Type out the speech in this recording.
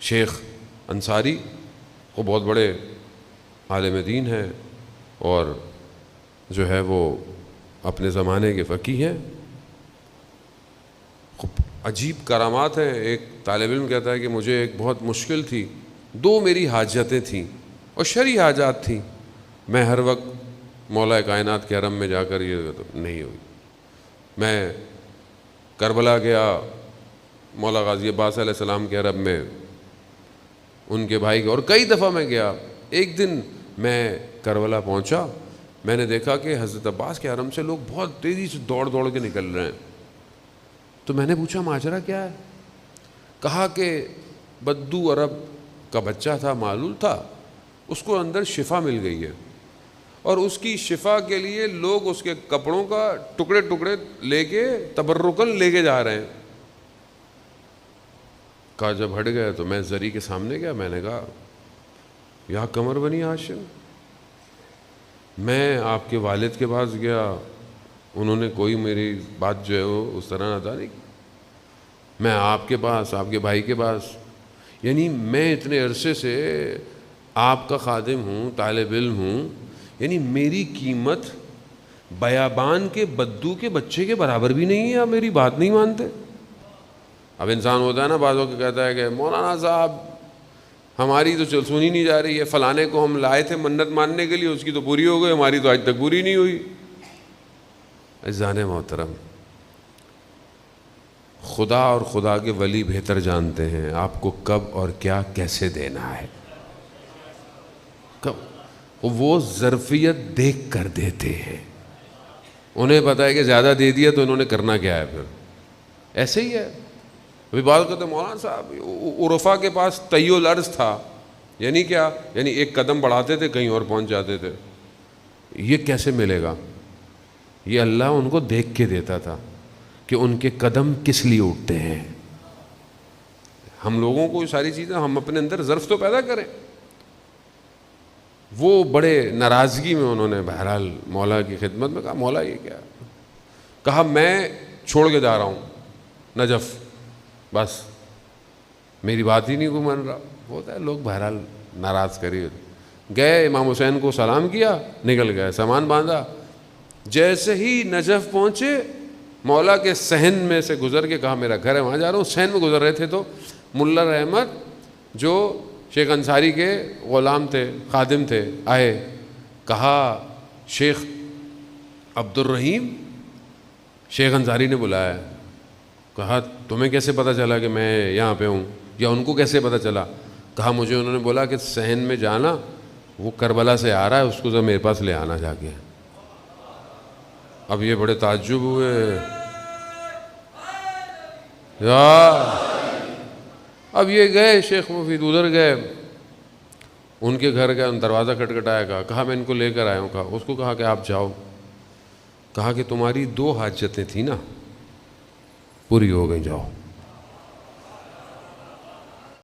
شیخ انصاری وہ بہت بڑے عالم دین ہیں اور جو ہے وہ اپنے زمانے کے فقیہ ہیں. عجیب کرامات ہیں. ایک طالب علم کہتا ہے کہ مجھے ایک بہت مشکل تھی, 2 میری حاجتیں تھیں اور شرعی حاجات تھیں. میں ہر وقت مولا کائنات کے حرم میں جا کر یہ نہیں ہوئی. میں کربلا گیا, مولا غازی عباس علیہ السلام کے حرم میں, ان کے بھائی کے, اور کئی دفعہ میں گیا. ایک دن میں کربلا پہنچا, میں نے دیکھا کہ حضرت عباس کے حرم سے لوگ بہت تیزی سے دوڑ دوڑ کے نکل رہے ہیں. تو میں نے پوچھا ماجرا کیا ہے؟ کہا کہ بدو عرب کا بچہ تھا, معلول تھا, اس کو اندر شفا مل گئی ہے اور اس کی شفا کے لیے لوگ اس کے کپڑوں کا ٹکڑے ٹکڑے لے کے تبرکن لے کے جا رہے ہیں. کہا جب ہٹ گئے تو میں زری کے سامنے گیا, میں نے کہا یا قمر بنی ہاشم, میں آپ کے والد کے پاس گیا, انہوں نے کوئی میری بات جو ہے وہ اس طرح ادا نہیں کی. میں آپ کے پاس, آپ کے بھائی کے پاس, یعنی میں اتنے عرصے سے آپ کا خادم ہوں, طالب علم ہوں, یعنی میری قیمت بیابان کے بدو کے بچے کے برابر بھی نہیں ہے, آپ میری بات نہیں مانتے. اب انسان ہوتا ہے نا بعضوں کے, کہتا ہے کہ مولانا صاحب ہماری تو سنی نہیں جا رہی ہے, فلانے کو ہم لائے تھے منت ماننے کے لیے, اس کی تو پوری ہو گئی, ہماری تو آج تک پوری نہیں ہوئی. عزیزان محترم, خدا اور خدا کے ولی بہتر جانتے ہیں آپ کو کب اور کیا کیسے دینا ہے. کب وہ ظرفیت دیکھ کر دیتے ہیں, انہیں پتہ ہے کہ زیادہ دے دیا تو انہوں نے کرنا کیا ہے. پھر ایسے ہی ہے. ابھی بات کرتے ہیں مولانا صاحب عرفا کے پاس طی الارض تھا, یعنی کیا, یعنی ایک قدم بڑھاتے تھے کہیں اور پہنچ جاتے تھے. یہ کیسے ملے گا؟ یہ اللہ ان کو دیکھ کے دیتا تھا کہ ان کے قدم کس لیے اٹھتے ہیں. ہم لوگوں کو یہ ساری چیزیں, ہم اپنے اندر ظرف تو پیدا کریں. وہ بڑے ناراضگی میں انہوں نے بہرحال مولا کی خدمت میں کہا مولا یہ کیا, کہا میں چھوڑ کے جا رہا ہوں نجف, بس میری بات ہی نہیں کوئی مان رہا. ہوتا ہے لوگ بہرحال ناراض کری. گئے, امام حسین کو سلام کیا, نکل گئے, سامان باندھا. جیسے ہی نجف پہنچے مولا کے صحن میں سے گزر کے کہا میرا گھر ہے وہاں جا رہا ہوں. صحن میں گزر رہے تھے تو ملا رحمت جو شیخ انصاری کے غلام تھے, خادم تھے, آئے. کہا شیخ عبد الرحیم, شیخ انصاری نے بلایا. کہا تمہیں کیسے پتہ چلا کہ میں یہاں پہ ہوں, یا ان کو کیسے پتہ چلا؟ کہا مجھے انہوں نے بولا کہ صحن میں جانا, وہ کربلا سے آ رہا ہے, اس کو ذرا میرے پاس لے آنا جا کے. اب یہ بڑے تعجب ہوئے, اب یہ گئے شیخ مفید ادھر گئے, ان کے گھر گئے, ان دروازہ کھٹکھٹایا. کہا میں ان کو لے کر آیا ہوں. کہا اس کو کہا کہ آپ جاؤ. کہا کہ تمہاری 2 حاجتیں تھیں نا, پوری ہو گئی, جاؤ.